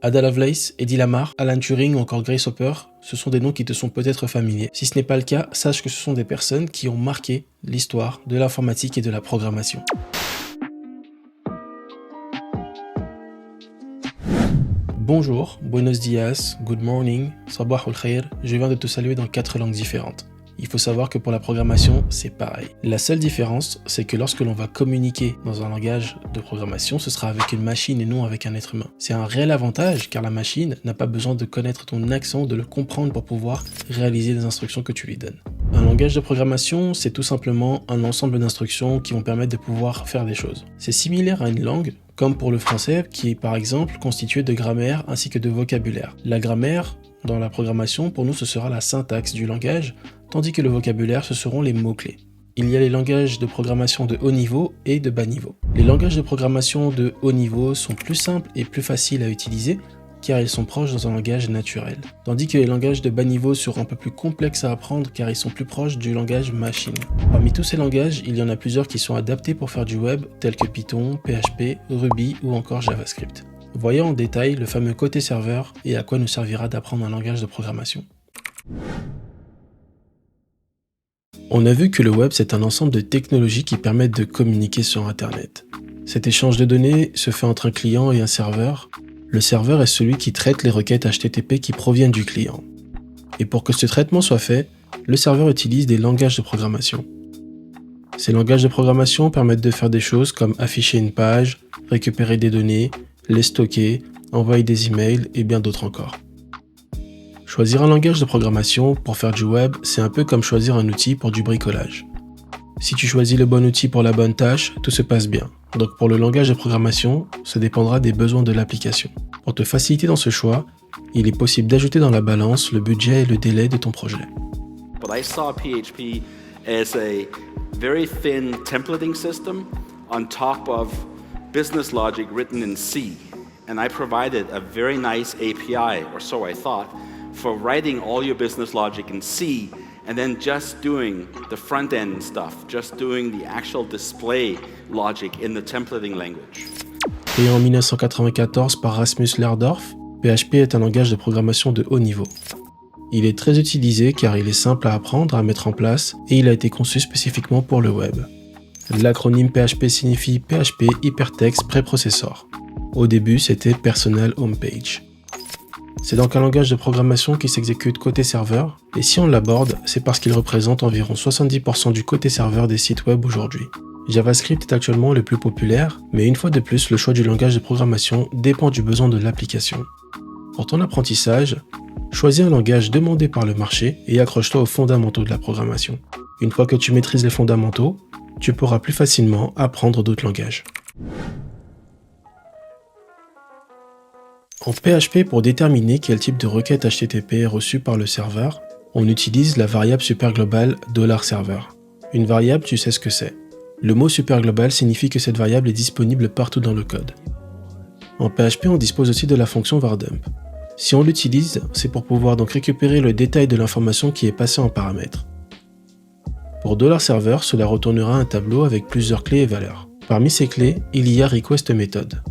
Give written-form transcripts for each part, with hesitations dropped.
Ada Lovelace, Eddie Lamar, Alan Turing ou encore Grace Hopper, ce sont des noms qui te sont peut-être familiers. Si ce n'est pas le cas, sache que ce sont des personnes qui ont marqué l'histoire de l'informatique et de la programmation. Bonjour, buenos dias, good morning, sabah al khair, je viens de te saluer dans 4 langues différentes. Il faut savoir que pour la programmation, c'est pareil. La seule différence, c'est que lorsque l'on va communiquer dans un langage de programmation, ce sera avec une machine et non avec un être humain. C'est un réel avantage car la machine n'a pas besoin de connaître ton accent, de le comprendre pour pouvoir réaliser les instructions que tu lui donnes. Un langage de programmation, c'est tout simplement un ensemble d'instructions qui vont permettre de pouvoir faire des choses. C'est similaire à une langue, comme pour le français, qui est par exemple constitué de grammaire ainsi que de vocabulaire. La grammaire, dans la programmation, pour nous, ce sera la syntaxe du langage, tandis que le vocabulaire, ce seront les mots-clés. Il y a les langages de programmation de haut niveau et de bas niveau. Les langages de programmation de haut niveau sont plus simples et plus faciles à utiliser, car ils sont proches dans un langage naturel. Tandis que les langages de bas niveau seront un peu plus complexes à apprendre, car ils sont plus proches du langage machine. Parmi tous ces langages, il y en a plusieurs qui sont adaptés pour faire du web, tels que Python, PHP, Ruby ou encore JavaScript. Voyons en détail le fameux côté serveur et à quoi nous servira d'apprendre un langage de programmation. On a vu que le web, c'est un ensemble de technologies qui permettent de communiquer sur Internet. Cet échange de données se fait entre un client et un serveur. Le serveur est celui qui traite les requêtes HTTP qui proviennent du client. Et pour que ce traitement soit fait, le serveur utilise des langages de programmation. Ces langages de programmation permettent de faire des choses comme afficher une page, récupérer des données, les stocker, envoyer des emails et bien d'autres encore. Choisir un langage de programmation pour faire du web, c'est un peu comme choisir un outil pour du bricolage. Si tu choisis le bon outil pour la bonne tâche, tout se passe bien. Donc pour le langage de programmation, ça dépendra des besoins de l'application. Pour te faciliter dans ce choix, il est possible d'ajouter dans la balance le budget et le délai de ton projet. But I saw PHP as a very thin templating system on top of business logic written in C. And I provided a very nice API, or so I thought, for writing all your business logic in C and then just doing the front-end stuff, just doing the actual display logic in the templating language. Créé en 1994 par Rasmus Lerdorf, PHP est un langage de programmation de haut niveau. Il est très utilisé car il est simple à apprendre, à mettre en place et il a été conçu spécifiquement pour le web. L'acronyme PHP signifie PHP Hypertext Preprocessor. Au début, c'était Personal Homepage. C'est donc un langage de programmation qui s'exécute côté serveur, et si on l'aborde, c'est parce qu'il représente environ 70% du côté serveur des sites web aujourd'hui. JavaScript est actuellement le plus populaire, mais une fois de plus, le choix du langage de programmation dépend du besoin de l'application. Pour ton apprentissage, choisis un langage demandé par le marché et accroche-toi aux fondamentaux de la programmation. Une fois que tu maîtrises les fondamentaux, tu pourras plus facilement apprendre d'autres langages. En PHP, pour déterminer quel type de requête HTTP est reçue par le serveur, on utilise la variable superglobale $server. Une variable, tu sais ce que c'est. Le mot superglobal signifie que cette variable est disponible partout dans le code. En PHP, on dispose aussi de la fonction vardump. Si on l'utilise, c'est pour pouvoir donc récupérer le détail de l'information qui est passée en paramètres. Pour $server, cela retournera un tableau avec plusieurs clés et valeurs. Parmi ces clés, il y a request-method.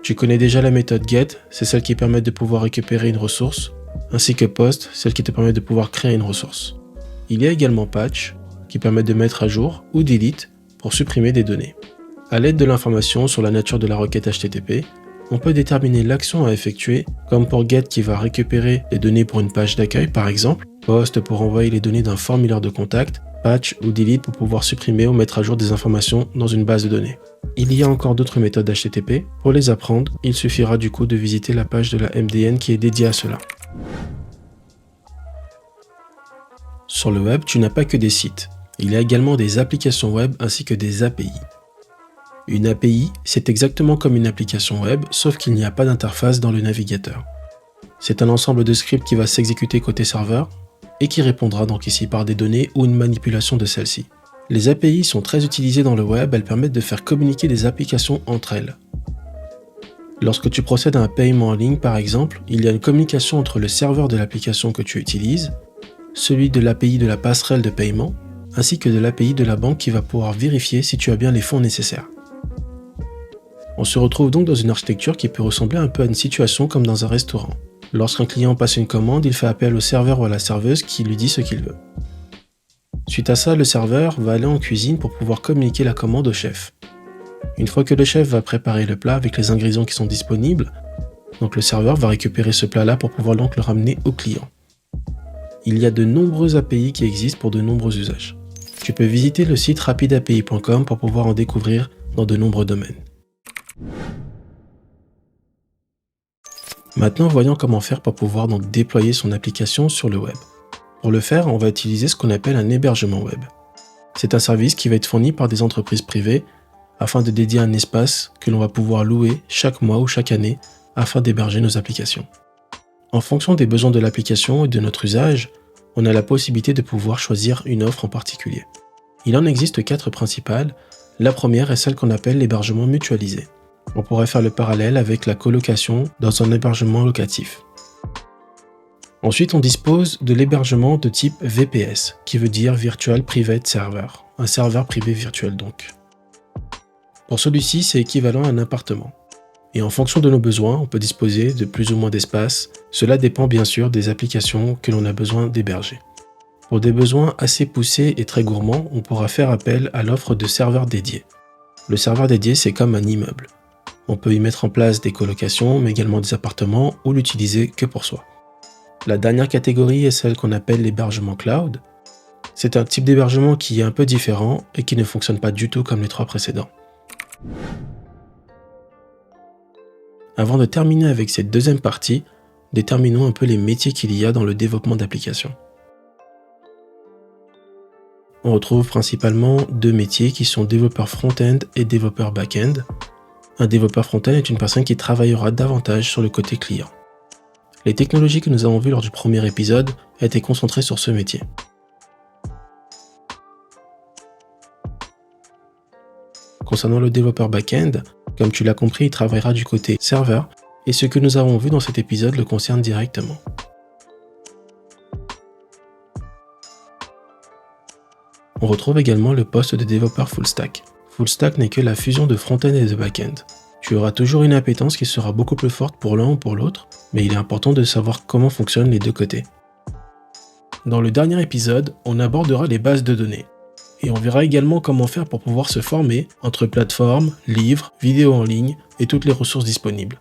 Tu connais déjà la méthode get, c'est celle qui permet de pouvoir récupérer une ressource, ainsi que post, celle qui te permet de pouvoir créer une ressource. Il y a également patch, qui permet de mettre à jour, ou delete, pour supprimer des données. À l'aide de l'information sur la nature de la requête HTTP, on peut déterminer l'action à effectuer, comme pour get qui va récupérer les données pour une page d'accueil par exemple, post pour envoyer les données d'un formulaire de contact, patch ou delete pour pouvoir supprimer ou mettre à jour des informations dans une base de données. Il y a encore d'autres méthodes HTTP. Pour les apprendre, il suffira du coup de visiter la page de la MDN qui est dédiée à cela. Sur le web, tu n'as pas que des sites. Il y a également des applications web ainsi que des API. Une API, c'est exactement comme une application web, sauf qu'il n'y a pas d'interface dans le navigateur. C'est un ensemble de scripts qui va s'exécuter côté serveur et qui répondra donc ici par des données ou une manipulation de celles-ci. Les API sont très utilisées dans le web, elles permettent de faire communiquer des applications entre elles. Lorsque tu procèdes à un paiement en ligne par exemple, il y a une communication entre le serveur de l'application que tu utilises, celui de l'API de la passerelle de paiement, ainsi que de l'API de la banque qui va pouvoir vérifier si tu as bien les fonds nécessaires. On se retrouve donc dans une architecture qui peut ressembler un peu à une situation comme dans un restaurant. Lorsqu'un client passe une commande, il fait appel au serveur ou à la serveuse qui lui dit ce qu'il veut. Suite à ça, le serveur va aller en cuisine pour pouvoir communiquer la commande au chef. Une fois que le chef va préparer le plat avec les ingrédients qui sont disponibles, donc le serveur va récupérer ce plat-là pour pouvoir donc le ramener au client. Il y a de nombreuses API qui existent pour de nombreux usages. Tu peux visiter le site rapidapi.com pour pouvoir en découvrir dans de nombreux domaines. Maintenant, voyons comment faire pour pouvoir donc déployer son application sur le web. Pour le faire, on va utiliser ce qu'on appelle un hébergement web. C'est un service qui va être fourni par des entreprises privées afin de dédier un espace que l'on va pouvoir louer chaque mois ou chaque année afin d'héberger nos applications. En fonction des besoins de l'application et de notre usage, on a la possibilité de pouvoir choisir une offre en particulier. Il en existe 4 principales. La première est celle qu'on appelle l'hébergement mutualisé. On pourrait faire le parallèle avec la colocation dans un hébergement locatif. Ensuite, on dispose de l'hébergement de type VPS, qui veut dire Virtual Private Server, un serveur privé virtuel donc. Pour celui-ci, c'est équivalent à un appartement. Et en fonction de nos besoins, on peut disposer de plus ou moins d'espace. Cela dépend bien sûr des applications que l'on a besoin d'héberger. Pour des besoins assez poussés et très gourmands, on pourra faire appel à l'offre de serveur dédié. Le serveur dédié, c'est comme un immeuble. On peut y mettre en place des colocations, mais également des appartements, ou l'utiliser que pour soi. La dernière catégorie est celle qu'on appelle l'hébergement cloud. C'est un type d'hébergement qui est un peu différent et qui ne fonctionne pas du tout comme les 3 précédents. Avant de terminer avec cette deuxième partie, déterminons un peu les métiers qu'il y a dans le développement d'applications. On retrouve principalement 2 métiers qui sont développeur front-end et développeur back-end. Un développeur front-end est une personne qui travaillera davantage sur le côté client. Les technologies que nous avons vues lors du premier épisode étaient concentrées sur ce métier. Concernant le développeur back-end, comme tu l'as compris, il travaillera du côté serveur, et ce que nous avons vu dans cet épisode le concerne directement. On retrouve également le poste de développeur full stack. Full stack n'est que la fusion de front-end et de back-end. Tu auras toujours une appétence qui sera beaucoup plus forte pour l'un ou pour l'autre, mais il est important de savoir comment fonctionnent les 2 côtés. Dans le dernier épisode, on abordera les bases de données. Et on verra également comment faire pour pouvoir se former entre plateformes, livres, vidéos en ligne et toutes les ressources disponibles.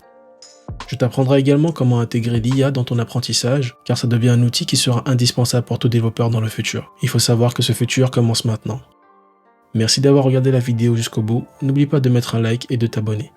Je t'apprendrai également comment intégrer l'IA dans ton apprentissage, car ça devient un outil qui sera indispensable pour tout développeur dans le futur. Il faut savoir que ce futur commence maintenant. Merci d'avoir regardé la vidéo jusqu'au bout, n'oublie pas de mettre un like et de t'abonner.